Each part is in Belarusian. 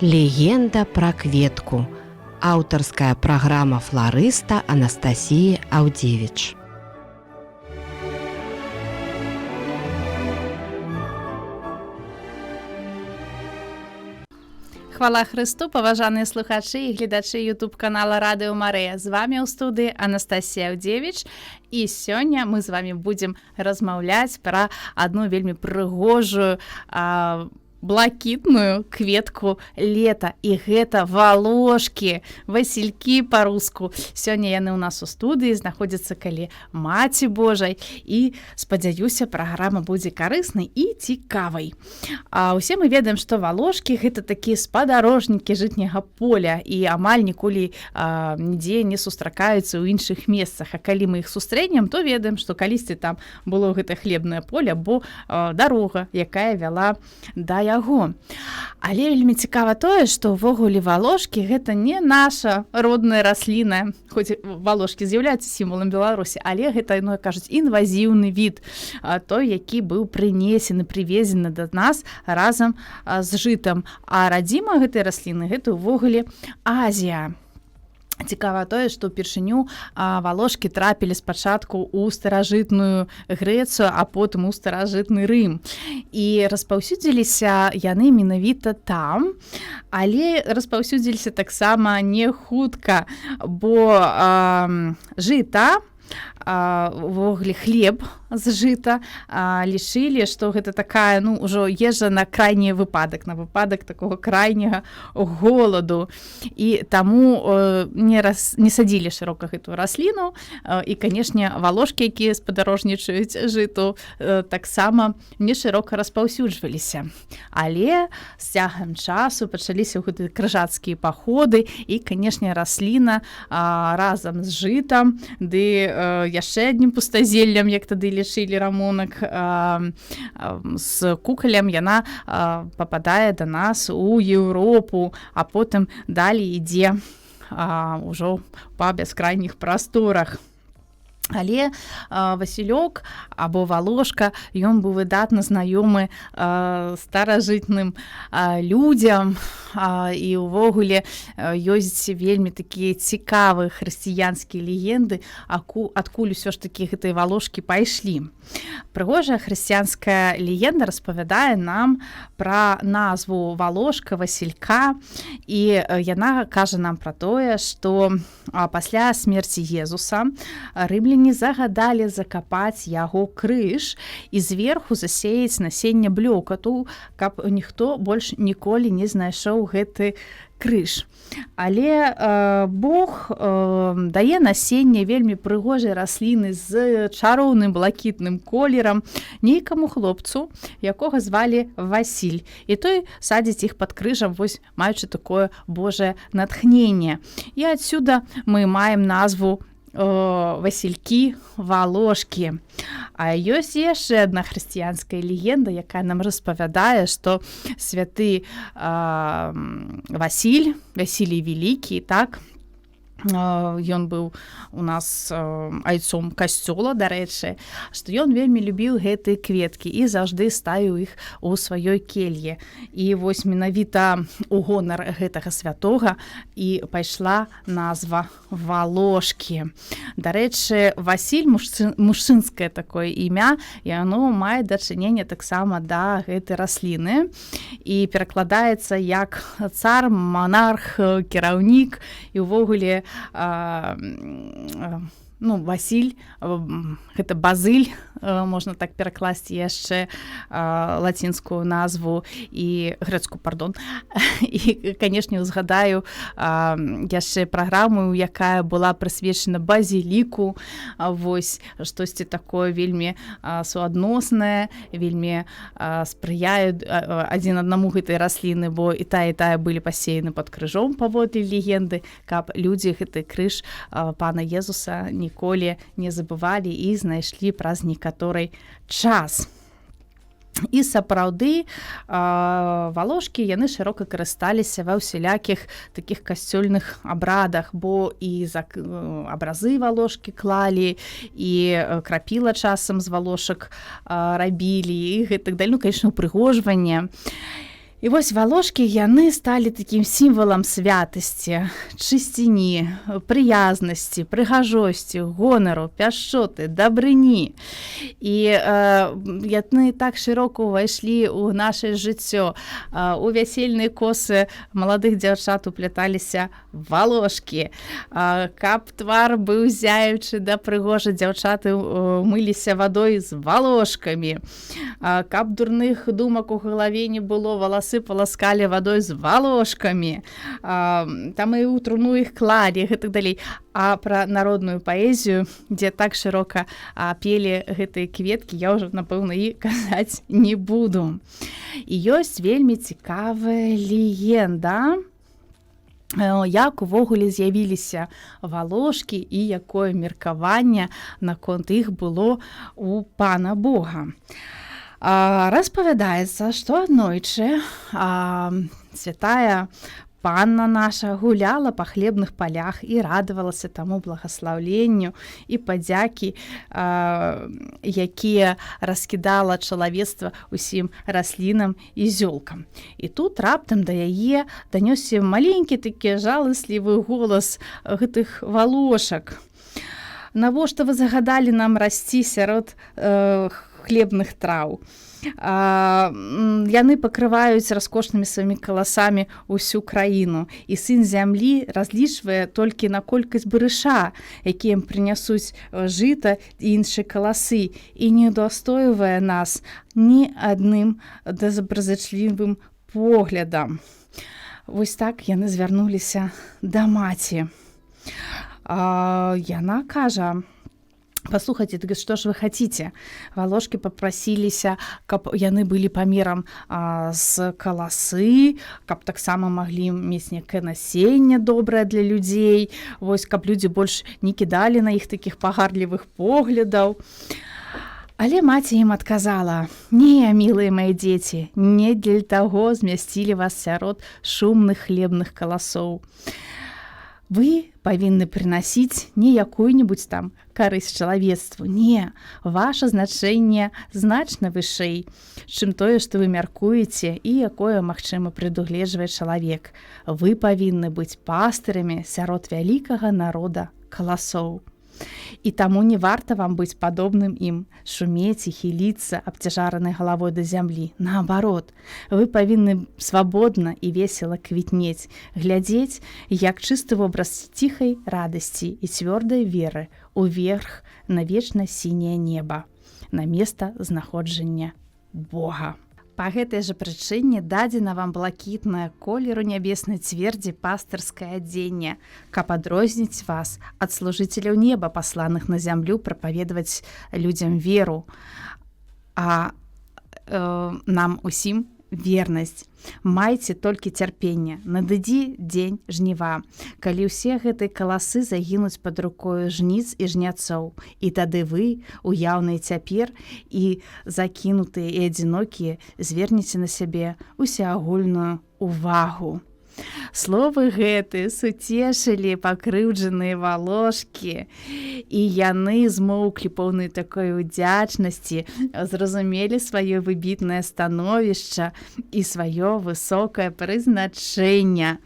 Легенда пра кветку. Аўтарская праграма фларыста Анастасіі Аўдзевіч. Хвала Христу, паважаныя слухачы і гледачы YouTube-канала Радыё Марыя. З вами ў студыі Анастасія Аўдзевіч. І сёння мы з вами будзем размаўляць пра адну вельмі прыгожую блакітную кветку лета, і гэта валошкі, васількі па-руску. Сёння яны ў нас у студыі знаходзяцца каля Маці Божай, і спадзяюся, праграма будзе карыснай і цікавай. Усе мы ведаем, што валошкі гэта такія спадарожнікі жытняга поля, і амаль ніколі нідзе не сустракаюцца ў іншых месцах. А калі мы іх сустрэнем, то ведаем, што калісьці там было гэта хлебнае поле або дарога, якая вяла да яго. Але вельмі цікава тое, што ўвогуле валошкі гэта не наша родная расліна, хоць валошкі з'яўляюцца сімвалам Беларусі, але гэта, ну, кажуць, інвазіўны від, той, які быў прынесены, прывезены да нас разам з жытам. А радзіма гэтай расліны гэта ўвогуле Азія. Цікава тое, што ўпершыню валошкі трапілі спачатку ў старажытную Грэцыю, а потым у старажытны Рым. І распаўсюдзіліся яны менавіта там, але распаўсюдзіліся таксама не хутка, бо жыта, увогуле хлеб з жыта лічылі, што гэта такая, ну, ўжо ежа на крайні выпадак, на выпадак такога крайняга голаду. І таму не садзілі шырока гэтую расліну, і, канешне, валошкі, якія спадарожнічаюць жыту, таксама не шырока распаўсюджваліся. Але з цягам часу пачаліся гэтыя крыжацкія паходы, і, канешне, расліна разам з жытам, ды яшчэ аднім пустазеллем, як тады лічылі рамонак, з кукалем, яна пападае да нас у Еўропу, а потым далей ідзе ўжо па бяскрайніх прасторах. Але васілёк або валошка, ён быў выдатна знаёмы старажытным людзям, і ўвогуле ёсць вельмі такія цікавыя хрысціянскія легенды, адкуль усё ж такі гэтыя валошкі пайшлі. Прыгожая хрысціянская легенда распавядае нам пра назву валошка, васілька, і яна кажа нам пра тое, што пасля смерці Езуса рымляне загадалі закапаць яго крыж і зверху засеяць насенне блёкату, каб ніхто больш ніколі не знайшоў гэты крыж. Але Бог дае насенне вельмі прыгожай расліны з чароўным блакітным колерам нейкаму хлопцу, якога звалі Васіль. І той садзіць іх пад крыжам, вось маючы такое Божае натхненне. І адсюда мы маем назву васількі, валошкі. А ёсць яшчэ адна хрысціянская легенда, якая нам распавядае, што святы Васіль Вялікі, так, ён быў у нас айцом касцёла, дарэчы, што ён вельмі любіў гэтыя кветкі і заўжды ставіў іх у сваёй келье. І вось менавіта у гонар гэтага святога і пайшла назва валошкі. Дарэчы, Васіль, мужчынскае такое імя, яно мае дачыненне таксама да гэтай расліны і перакладаецца як цар, манарх, кіраўнік, і ўвогуле Васіль, гэта базыль, можна так перакласці яшчэ лацінскую назву і грэцкую, пардон. І, канешне, узгадаю яшчэ праграму, якая была прысвечана базіліку, вось штосьці такое вельмі суадноснае, вельмі спрыяе адзін аднаму гэтай расліны, бо і тая былі пасеяны пад крыжом паводле легенды, каб людзі гэты крыж пана Езуса ніколі не забывалі і знайшлі праз некаторы час. І сапраўды валошкі яны шырока карысталіся ва ўсялякіх такіх касцёльных абрадах, бо і абразы валошкі клалі, і крапіла часам з валошак рабілі, і гэтак далей, ну, канечне, упрыгожванне. І вось валошкі яны сталі такім сімвалам святасці, чысціні, прыязнасці, прыгажосці, гонару, пяшчоты, дабрыні. І яны так шырока ўвайшлі ў нашае жыццё. У вясельныя косы маладых дзяўчат упляталіся валошкі. Каб твар быў зяючы да прыгожа, дзяўчаты мыліся вадой з валошкамі. Каб дурных думак у галаве не было, валасы паласкалі вадой з валошкамі, там і ў труну іх кладі, гэтак далей. А пра народную паэзію, дзе так шырока пелі гэтыя кветкі, я ўжо, напэўна, і казаць не буду. І ёсць вельмі цікавая легенда, як увогуле з'явіліся валошкі і якое меркаванне наконт іх было у пана Бога. Распавядаецца, што аднойчы святая панна наша гуляла па хлебных палях і радавалася таму благаслаўленню і падзякі, якія раскідала чалавецтва ўсім раслінам і зёлкам. І тут раптам да яе данёсся маленькі такі жаласлівы голас гэтых валошак. Навошта вы загадалі нам расці сярод хлебных траў? Яны пакрываюць раскошнымі сваімі каласамі ўсю краіну, і сын зямлі разлічвае толькі на колькасць барыша, якія ім прынясуць жыта і іншыя каласы, і не удастойвае нас ні адным добразычлівым поглядам. Вось так яны звярнуліся да маці. Яна кажа: «Послухайте, что ж вы хотите?» Валошки попросилися, каб яны былі памерам з каласы, каб таксама маглі мець некае насенне добрае для людзей, вось каб людзі больш не кідалі на іх такіх пагарлівых поглядаў. Але маці ім адказала: «Не, мілыя мои дзеці, не для таго змясцілі вас сярод шумных хлебных каласоў. Вы павінны прынасіць не якую-небудзь там карысць чалавецтву. Не, ваша значэнне значна вышэй, чым тое, што вы мяркуеце і якое, магчыма, прадугледжвае чалавек. Вы павінны быць пастырамі сярод вялікага народа каласоў. І таму не варта вам быць падобным ім, шумець і хіліцца абцяжаранай галавой да зямлі. Наабарот, вы павінны свабодна і весела квітнець, глядзець, як чысты вобраз ціхай радасці і цвёрдай веры уверх на вечна сіняе неба, на места знаходжання Бога». Па гэтай жа прычыне дадзена вам блакітнае колеру нябеснай цвердзі пастырскае адзенне, каб адрозніць вас ад служыцеляў неба, пасланых на зямлю прапаведаваць людзям веру, нам усім вернасць. Майце толькі цярпенне, надыдзе дзень жніва, калі ўсе гэтыя каласы загінуць пад рукою жніц і жняцоў, і тады вы, уяўныя цяпер і закінутыя і адзінокія, звернеце на сябе усеагульную увагу. Словы гэты суцешылі пакрыўджаныя валошкі, і яны змоўклі поўнай такой удзячнасці, зразумелі сваё выбітнае становішча і сваё высокае прызначэнне.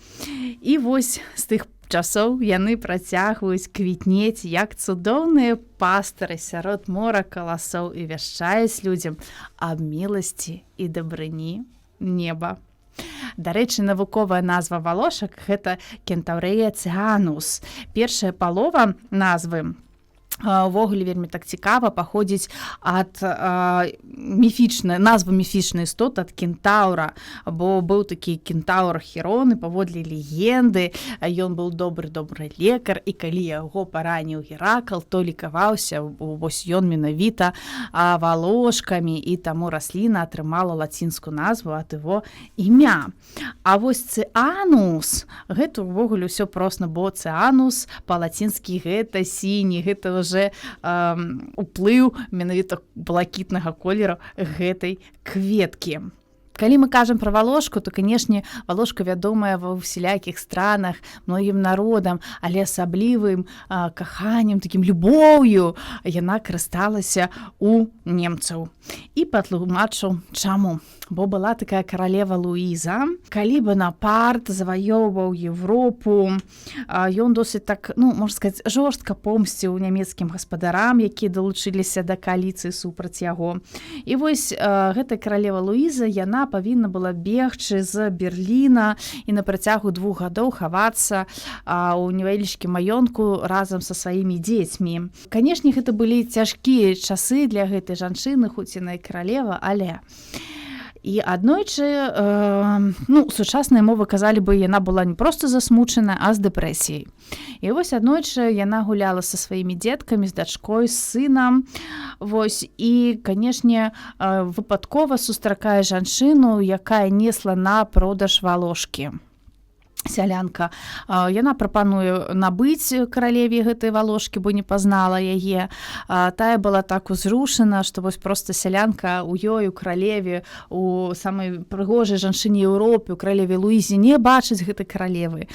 І вось з тых часоў яны працягваюць квітнець як цудоўныя пастары сярод мора каласоў і вяшчаюць людзям аб міласці і дабрыні неба. Дарэчы, навуковая назва валошак – гэта Кентаўрэя цыганус. Першая палова назвы увогуле вельмі так цікава паходзіць ад назвы міфічнай істоты, ад кентаўра, бо быў такі кентаўр Херон, і паводле легенды ён быў добры лекар, і калі яго параніў Геракл, то лікаваўся вось ён менавіта валошкамі, і таму расліна атрымала лацінскую назву ад яго імя. А вось цыанус – гэта увогуле ўсё проста, бо цыанус па-лацінскі гэта сіні, гэта уже уплыў менавіта блакітнага колеру гэтай кветкі. Калі мы кажам пра валошку, то, канешне, валошка вядомая ва ўсялякіх странах, многім народам, але асаблівым каханнем, такім любоўю яна карысталася у немцаў. І патлумачу чаму. бо была такая каралева Луіза. Калі Банапарт заваёўваў Европу, ён досыць так, можна сказаць, жорстка помсціў нямецкім гаспадарам, якія далучыліся да кааліцыі супраць яго. І вось гэта каралева Луіза, яна павінна была бегчы з Берліна і на працягу 2 гадоў хавацца ў невялічкім маёнтку разам са сваімі дзецьмі. Канешне, гэта былі цяжкія часы для гэтай жанчыны, хоць яна і каралева, але і аднойчы, сучасныя мовы казалі бы, яна была не проста засмучана, а з дэпрэсіяй. І вось аднойчы яна гуляла са сваімі дзеткамі, з дачкой, з сынам. Вось, і, канешне, выпадкова сустракае жанчыну, якая несла на продаж валошкі. Сялянка. Яна прапануе набыць каралеве гэтай валошкі, бо не пазнала яе. Тая была так узрушана, што вось проста сялянка ў ёй, у каралеве, у самай прыгожай жанчыне Еўропы, у каралеве Луізе не бачыць гэтай каралевы.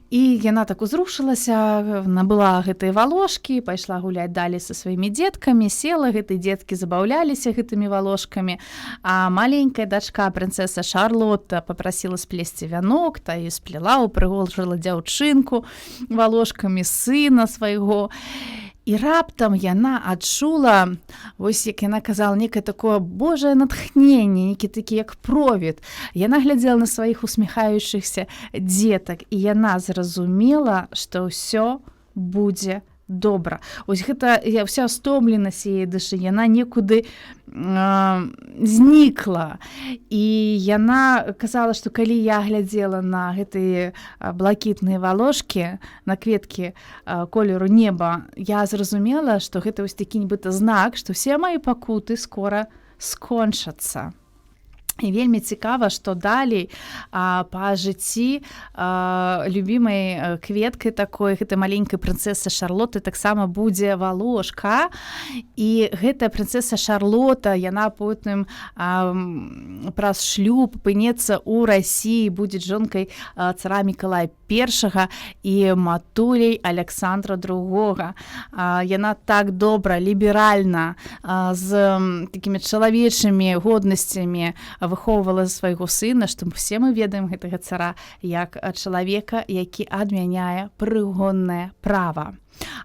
І яна так узрушылася, набыла гэтыя валошкі, пайшла гуляць далей са сваімі дзеткамі, села, гэтыя дзеткі забаўляліся гэтымі валошкамі, а маленькая дачка, прынцэса Шарлотта, папрасіла сплесці вянок, та і сплела, упрыгожыла дзяўчынку валошкамі сына свайго. І раптам яна адчула, вось як яна казала, некае такое божае натхненне, некі такі як провід. Яна глядзела на сваіх усміхаючыхся дзетак, і яна зразумела, што ўсё будзе добра. Ось гэта вся стомленасць яе душы, яна некуды знікла. І яна казала, што калі я глядзела на гэтыя блакітныя валошкі, на кветкі колеру неба, я зразумела, што гэта вось такі нібыта знак, што ўсе мае пакуты скора скончацца. І вельмі цікава, што далей па жыцці любімай кветкай такой, гэтай маленькай прынцэсы Шарлоты таксама будзе валошка. І гэтая прынцэса Шарлота, яна потым праз шлюб апынецца ў Расіі, будзе жонкай цара Мікалая I і матуляй Аляксандра II. Яна так добра, ліберальна, з такімі чалавечымі годнасцямі выхоўвала свайго сына, што все мы ведаем гэтага цара як чалавека, які адмяняе прыгоннае права.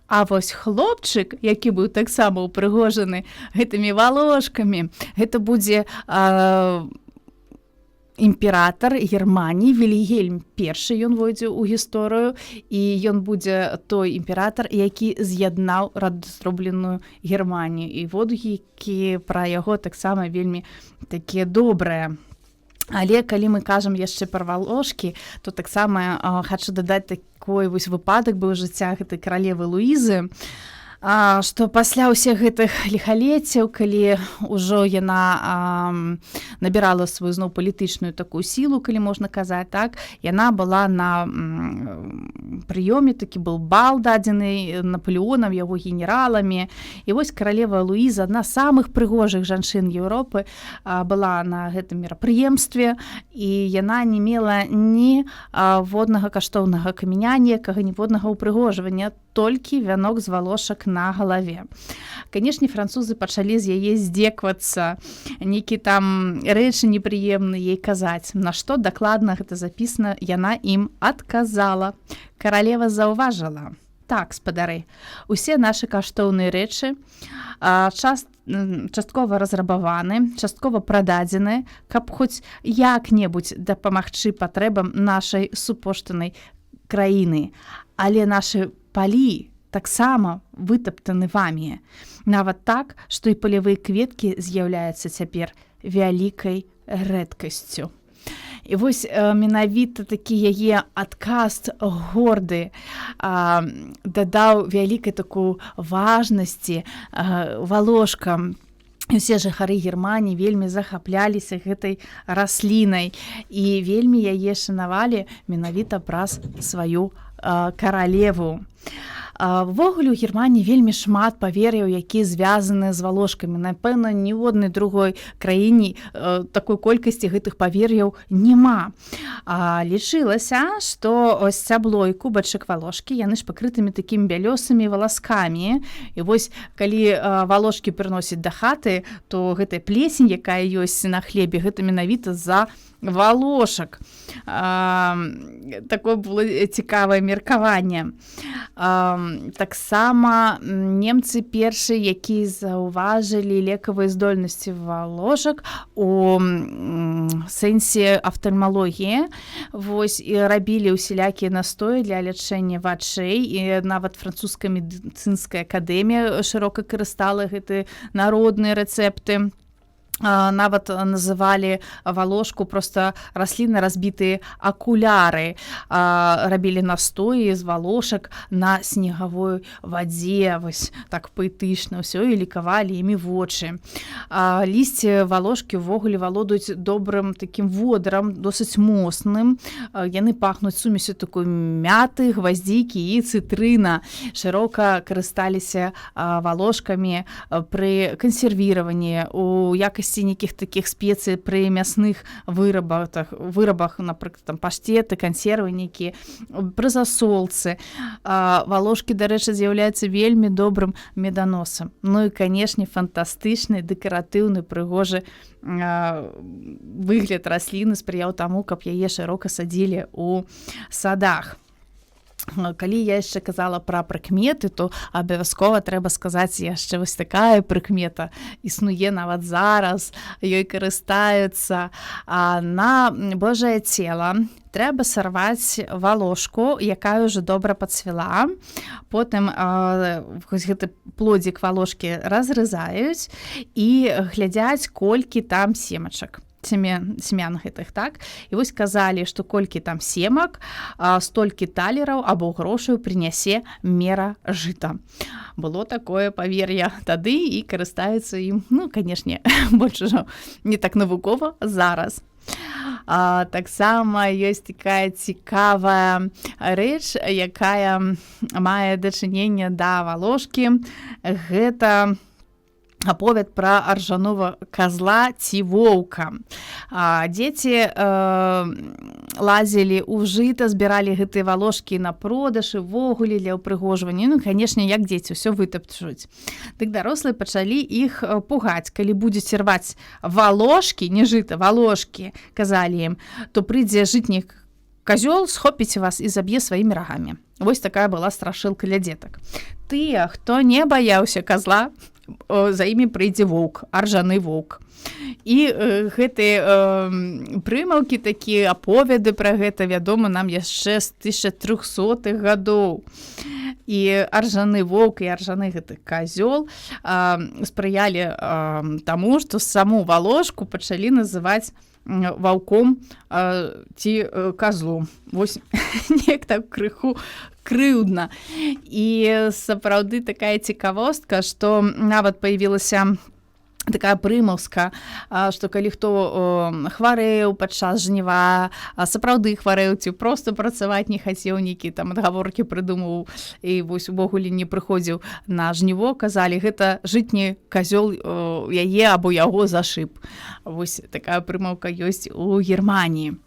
А вось хлопчык, які быў таксама ўпрыгожаны гэтымі валошкамі, гэта будзе імператар Германіі Вільгельм I, ён войдзе ў гісторыю, і ён будзе той імператар, які з'яднаў раздробленую Германію. І водгукі пра яго таксама вельмі такія добрыя. Але калі мы кажам яшчэ пра валошкі, то таксама хачу дадаць такой вось выпадак быў жыцця гэтай каралевы Луізы, што пасля ўсіх гэтых ліхалеццяў, калі ўжо яна набірала сваю зноў палітычную такую сілу, калі можна казаць так, яна была на прыёме, такі быў бал дадзены Напалеонам, яго генераламі. І вось каралева Луіза, адна з самых прыгожых жанчын Еўропы, была на гэтым мерапрыемстве, і яна не мела ні воднага каштоўнага каменя, ніякага ніводнага ўпрыгожвання, толькі вянок з валошак на галаве. Канешне, французы пачалі з яе здзеквацца, нейкі там рэчы непрыемныя ей казаць. На што дакладна гэта запісана, яна ім адказала. Каралева заўважыла: так, спадары, усе нашы каштоўныя рэчы часткова разрабаваны, часткова прададзены, каб хоць як-небудзь дапамагчы патрэбам нашай супоштанай краіны. Але нашы палі таксама вытаптаны вамі. Нават так, што і палявыя кветкі з'яўляюцца цяпер вялікай рэдкасцю. І вось менавіта такі яе адказ горды дадаў вялікай такую важнасці валошкам. Усе жыхары Германіі вельмі захапляліся гэтай раслінай і вельмі яе шанавалі менавіта праз сваю каралеву. Увогуле, у Германіі вельмі шмат павер'яў, якія звязаны з валошкамі. Напэўна, ні ў аднай другой краіне такой колькасці гэтых павер'яў няма. Лічылася, што сцябло і кубачак валошкі, яны ж пакрытымі такімі бялёсымі валаскамі. І вось, калі валошкі прыносяць да хаты, то гэтая плесень, якая ёсць на хлебе, гэта менавіта з-за валошак. Такое было цікавае меркаванне. Таксама немцы першыя, якія заўважылі лекавыя здольнасці валошак у сэнсе афтальмалогіі. Вось, і рабілі ўсялякія настоі для лячэння вачэй, і нават французская медыцынская акадэмія шырока карыстала гэты народныя рэцэпты. Нават называлі валошку проста расліны разбітыя акуляры, рабілі настоі з валошак на снегавой вадзе, вось так паэтычна ўсё, і лікавалі імі вочы. Лісце валошкі ўвогуле валодаюць добрым такім водарам, досыць моцным. Яны пахнуць сумесю такой мяты, гваздзікі і цытрына. Шырока карысталіся валошкамі пры кансервіраванні, у якасці нейкіх такіх спецый пры мясных вырабах, напрыклад, там паштеты, кансервы нейкія, пры засолцы. Валошкі, дарэчы, з'яўляюцца вельмі добрым меданосам. Ну і, канешне, фантастычны, дэкаратыўны, прыгожы выгляд расліны спрыяў таму, каб яе шырока садзілі ў садах. Калі я яшчэ казала пра прыкметы, то абавязкова трэба сказаць яшчэ вось такая прыкмета існуе нават зараз, ёй карыстаюцца. На Божае цела трэба сарваць валошку, якая ўжо добра пацвіла. Потым гэты плодзік валошкі разрызаюць і глядзяць, колькі там семачак. Семян гэтых, так? І вось казалі, што колькі там семак, столькі талераў або грошаў прынясе мера жыта. Было такое павер'е тады і карыстаюцца ім, ну, канешне, больш ужо не так навукова зараз. Таксама ёсць такая цікавая рэч, якая мае дачыненне да валошкі. Гэта аповед пра аржанова казла ці воўка. Дзеці лазілі ў жыта, збіралі гэтыя валошкі на продаж і ввогуле для ўпрыгожвання. Ну, канешне, як дзеці, ўсё вытапчуць. Дык дарослыя пачалі іх пугаць. Калі будзеце рваць валошкі, не жыта, валошкі, казалі ім, то прыйдзе жытні казёл, схопіць вас і заб'е сваімі рагамі. Вось такая была страшылка для дзетак. Тыя, хто не баяўся казла, за імі прыйдзе воўк, аржаны воўк. І гэтыя прымаўкі, такія аповеды пра гэта вядома нам яшчэ з 1300-х гадоў. І аржаны воўк і аржаны гэты казёл спрыялі таму, што саму валошку пачалі называць ваўком ці казлом. Вось неяк так крыху крыўдна. І сапраўды такая цікавостка, што нават паявілася такая прымаўска, што калі хто хварэў падчас жніва, сапраўды хварэў ці проста працаваць не хацеў, нейкі там адгаворкі прыдумаў і вось увогуле не прыходзіў на жніво, казалі, гэта жытні казёл яе або яго зашыб. Вось такая прымаўка ёсць у Германіі.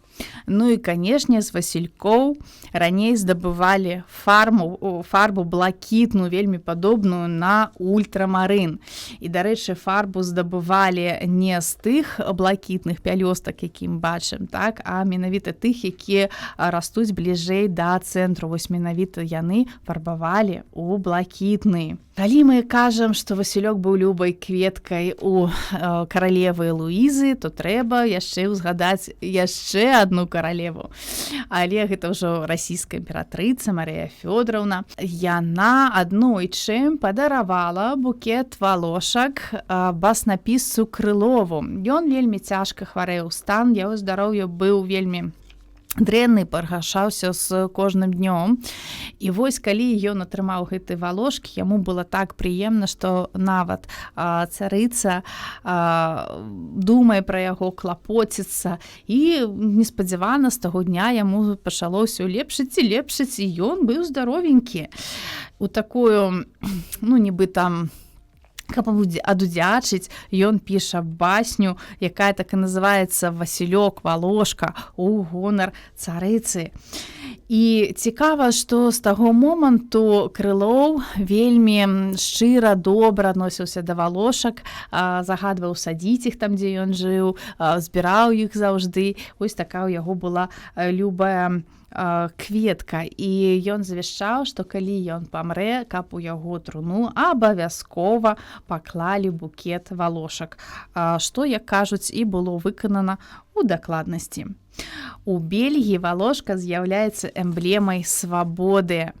Ну і, канешне, з васількоў раней здабывалі фарбу блакітную, вельмі падобную на ультрамарын. І, дарэчы, фарбу здабывалі не з тых блакітных пялёстак, які мы бачым, так, а менавіта тых, якія растуць бліжэй да цэнтру. Вось менавіта яны фарбавалі ў блакітны. Калі мы кажам, што Васілёк быў любай кветкай у каралевы Луізы, то трэба яшчэ ўзгадаць яшчэ адну каралеву. Але гэта ўжо расійская імператрыца Марыя Фёдоровна. Яна аднойчы падаравала букет валошак баснапісцу Крылову. Ён вельмі цяжка хварэў, стан яго здароўя быў вельмі дрэнны, пагаршаўся з кожным днём. І вось калі ён атрымаў гэтыя валошкі, яму было так прыемна, што нават царыца думае пра яго, клапоціцца, і неспадзявана з таго дня яму пачало ўсё лепшыць, і ён быў здаровенькі. У такую, нібы там, каб адудзячыць, ён піша басню, якая так і называецца «Васілёк Валошка» у гонар царыцы. І цікава, што з таго моманту Крылоў вельмі шчыра, добра адносіўся да валошак, загадваў садіць іх там, дзе ён жыў, збіраў іх заўжды. Вось такая ў яго была любая кветка, і ён завяшчаў, што калі ён памрэ, каб у яго труну абавязкова паклалі букет валошак, што, як кажуць, і было выканана у дакладнасці. У Бельгіі валошка з'яўляецца эмблемай свабоды.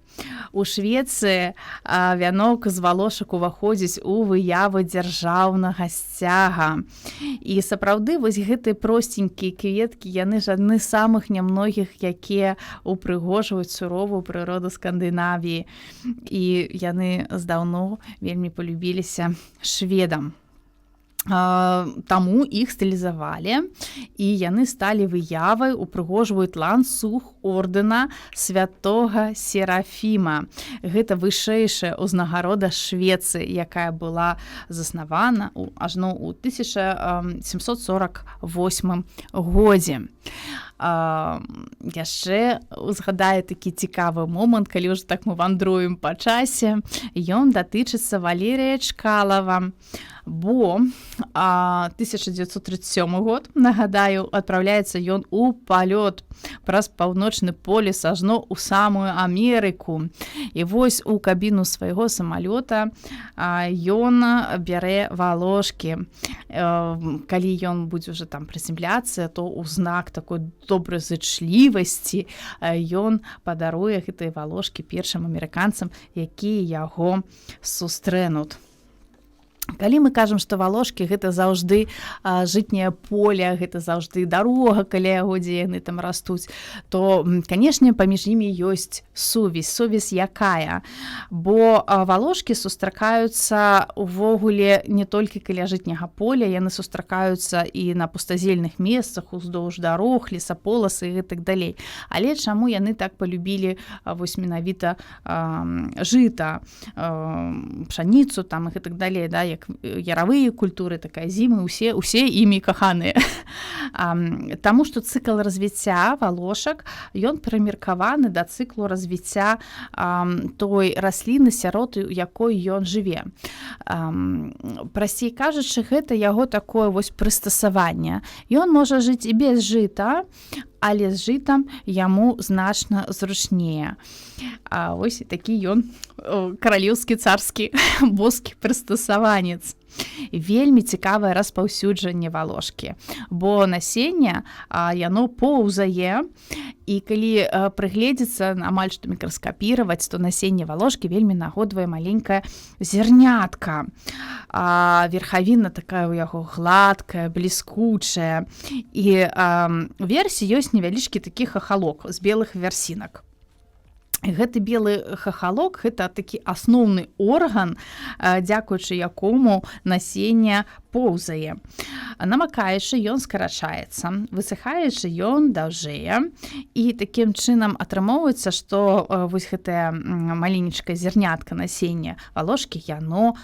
У Швецыі вянок з валошак уваходзіць у выяву дзяржаўнага сцяга. І сапраўды вось гэтыя просценькія кветкі, яны ж адны з самых нямногіх, якія упрыгожваюць суровую прыроду Скандынавіі. І яны здаўно вельмі полюбіліся шведам. Таму іх стылізавалі, і яны сталі выявай, упрыгожваюць ланцуг ордэна святога Серафіма. Гэта вышэйшая ўзнагарода Швецыі, якая была заснавана ажно ў 1748 годзе. Яшчэ узгадаю такі цікавы момант, калі ўжо так мы вандруем па часе, ён датычыцца Валерія Чкалава, бо 1937 год, нагадаю, адпраўляецца ён у палёт праз паўночны полюс ажно ў самую Амерыку. І вось у кабіну свайго самалёта ён бярэ валошкі. Калі ён будзе ўжо там прыземляцца, то ў знак такой добразычлівасці ён падаруе гэтыя валошкі першым амерыканцам, якія яго сустрэнут. Калі мы кажам, што валошкі гэта заўжды жытняе поле, гэта заўжды дарога каля яго, дзе яны там растуць, то, канешне, паміж імі ёсць сувязь якая? Бо валошкі сустракаюцца увогуле не толькі каля жытняга поля, яны сустракаюцца і на пустазельных месцах, уздоўж дарог, лесаполасы і так далей. Але чаму яны так полюбілі вось менавіта жыта, пшаніцу там і так далей, да, як яравыя культуры, такая зімы, усе імі каханыя. Таму што цыкл развіцця валошак, ён прымеркаваны да цыклу развіцця той расліны, сярод якой ён жыве. Прасцей кажучы, гэта яго такое вось прыстасаванне. Ён можа жыць і без жыта, але з жытам яму значна зручнее. Ось такі ён каралеўскі царскі боскі прыстасаванец. Вельмі цікавае распаўсюджанне валошкі, бо насенне яно поўзае, і калі прыгледзецца, амаль што мікраскапіраваць, то насенне валошкі вельмі нагадвае маленькае зернятка. Верхавіна такая ў яго гладкая, бліскучая, і уверсе ёсць невялічкі такі хахалок з белых вярсінак. Гэты белы хахалок – гэта такі асноўны орган, дзякуючы якому насенне поўзае. Намакаючы, ён скарачаецца, высыхаючы, ён даўжэе, і такім чынам атрымоўваецца, што вось гэтае маленечкае зернятка насення валошкі, яно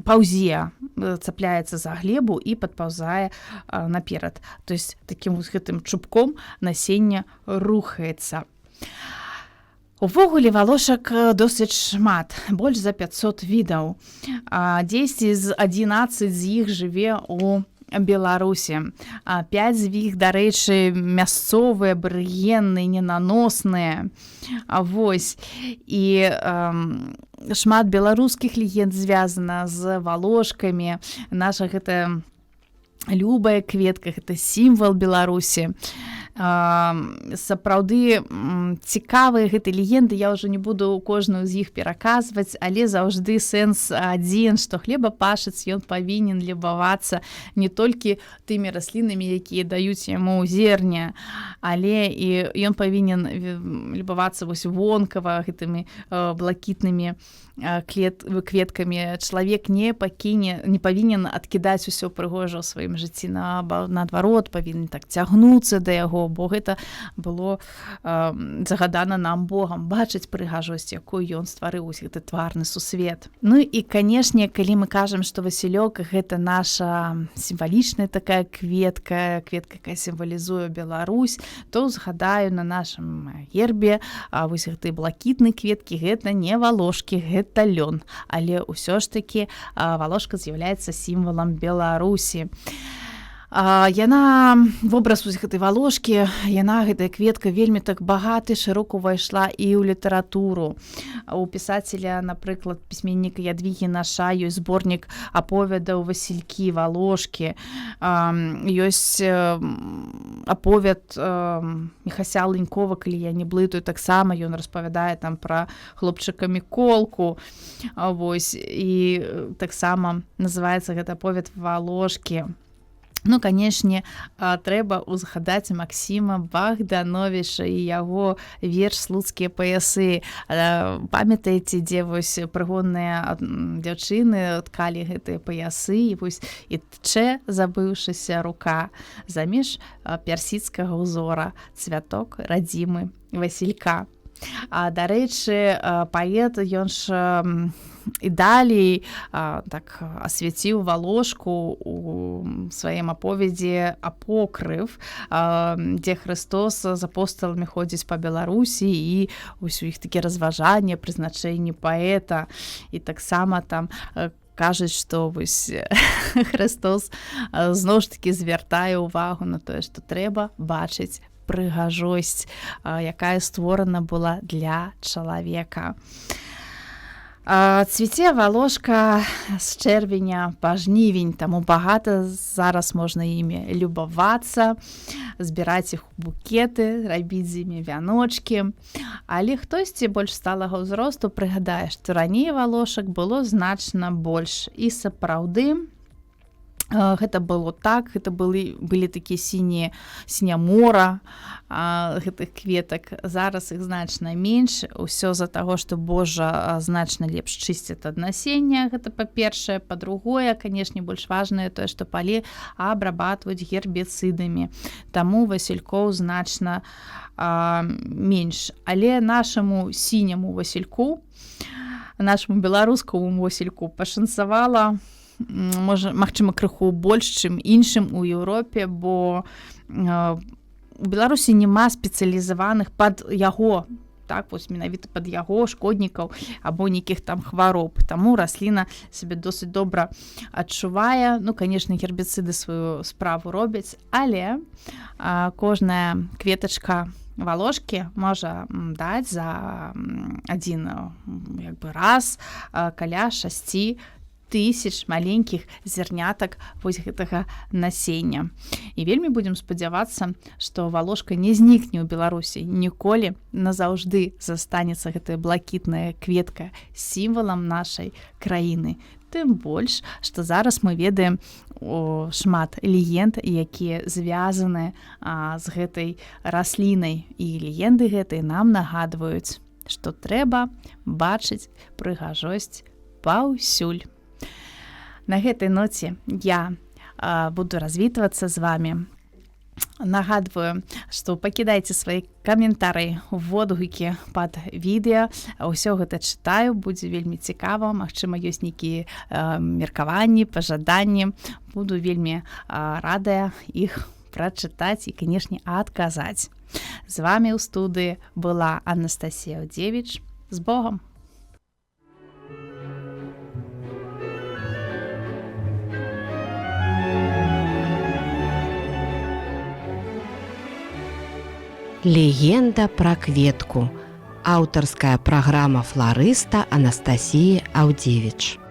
паўзе, цапляецца за глебу і падпаўзае наперад. То есть такім вось гэтым чубком насення рухаецца. Увогуле валошак досыць шмат, больш за 500 відаў. 10 з 11 з іх жыве у Беларусі. 5 з іх, дарэчы, мясцовыя, абарыгенныя, ненаносныя. Вось. І шмат беларускіх легенд звязана з валошкамі. Наша гэта любая кветка, гэта сімвал Беларусі. Сапраўды цікавыя гэтай легенды, я ўжо не буду кожную з іх пераказваць, але заўжды сэнс адзін, што хлебапашац ён павінен любавацца не толькі тымі раслінамі, якія даюць яму зерня, але і ён павінен любавацца вось вонкава гэтымі блакітнымі кветкамі. Чалавек не павінен адкідаць усё прыгожа ў сваім жыцці, наадварот, павінен так цягнуцца да яго, бо гэта было загадана нам Богам, бачыць прыгажосць, якую ён стварыў гэты тварны сусвет. Ну і, канешне, калі мы кажам, што васілёк гэта наша сімвалічная такая кветка, якая сімвалізуе Беларусь, то згадаю, на нашым гербе вось гэтыя блакітныя кветкі, гэта не валошкі, гэта лён, але ўсё ж такі валошка з'яўляецца сімвалам Беларусі. Яна, вобраз гэтай валошкі, гэтая кветка вельмі так багата, шырока ўвайшла і ў літаратуру. У пісацеля, напрыклад, пісьменніка Ядвігі Наша ёсць зборнік аповедаў «Васількі валошкі». Ёсць аповед Міхася Ленькова, калі я не блытаю, таксама ён распавядае там пра хлопчыка Міколку. Вось, і таксама называецца гэты аповед «Валошкі». Ну, канешне, трэба узгадаць Максіма Богдановича і яго верш «Слуцкія паясы». Памятаеце, дзе вось прыгонныя дзяўчыны ткалі гэтыя паясы, і вось і тчэ забыўшыся рука замеж персідскага ўзора цвяток радзімы Васілька. Дарэчы, паэт, ён ж і далей так асвяціў валошку у сваім аповедзе «Апокрыф», дзе Христос з апосталамі ходзіць па Беларусі, і ўсё іх такі разважанне, прызначэнні паэта, і таксама там кажуць, што вось Христос зноў ж такі звяртае ўвагу на тое, што трэба бачыць прыгажосць, якая створана была для чалавека. Цвіце валошка з чэрвеня па жнівень, таму багата зараз можна імі любавацца, збіраць іх у букеты, рабіць з імі вяночкі. Але хтосьці больш сталага ўзросту прыгадае, што раней валошак было значна больш. І сапраўды, гэта было так, гэта былі такія сіняе мора гэтых кветак. Зараз іх значна менш, усё з-за таго, што Божа значна лепш чысціць ад насення, гэта па-першае. Па-другое, канешне, больш важнае тое, што палі абрабатваюць гербіцыдамі, таму васількоў значна менш. Але нашаму сіняму васільку, нашаму беларускаму васільку пашанцавала, магчыма, крыху больш, чым іншым у Еўропе, бо у Беларусі няма спецыялізаваных пад яго, так, вось менавіта пад яго шкоднікаў або нейкіх там хвароб. Таму расліна сябе досыць добра адчувае. Ну, канешне, гербіцыды сваю справу робяць, але кожная кветачка валошкі можа даць за адзін раз каля 6 тысяч маленькіх зернятак вось гэтага насення. І вельмі будзем спадзявацца, што валошка не знікне ў Беларусі ніколі, назаўжды застанецца гэтая блакітная кветка сімвалам нашай краіны. Тым больш, што зараз мы ведаем шмат легенд, якія звязаны з гэтай раслінай. І легенды гэтай нам нагадваюць, што трэба бачыць прыгажосць паўсюль. На гэтай ноце я буду развітвацца з вами. Нагадваю, што пакідайце свае каментары, водгукі пад відэа. Усё гэта чытаю, будзе вельмі цікава. Магчыма, ёсць нейкія меркаванні, пажаданні. Буду вельмі радая іх прачытаць і, канешне, адказаць. З вами ў студыі была Анастасія Аўдзевіч. З Богом! Легенда пра кветку. Аўтарская праграма фларыста Анастасіі Аўдзевіч.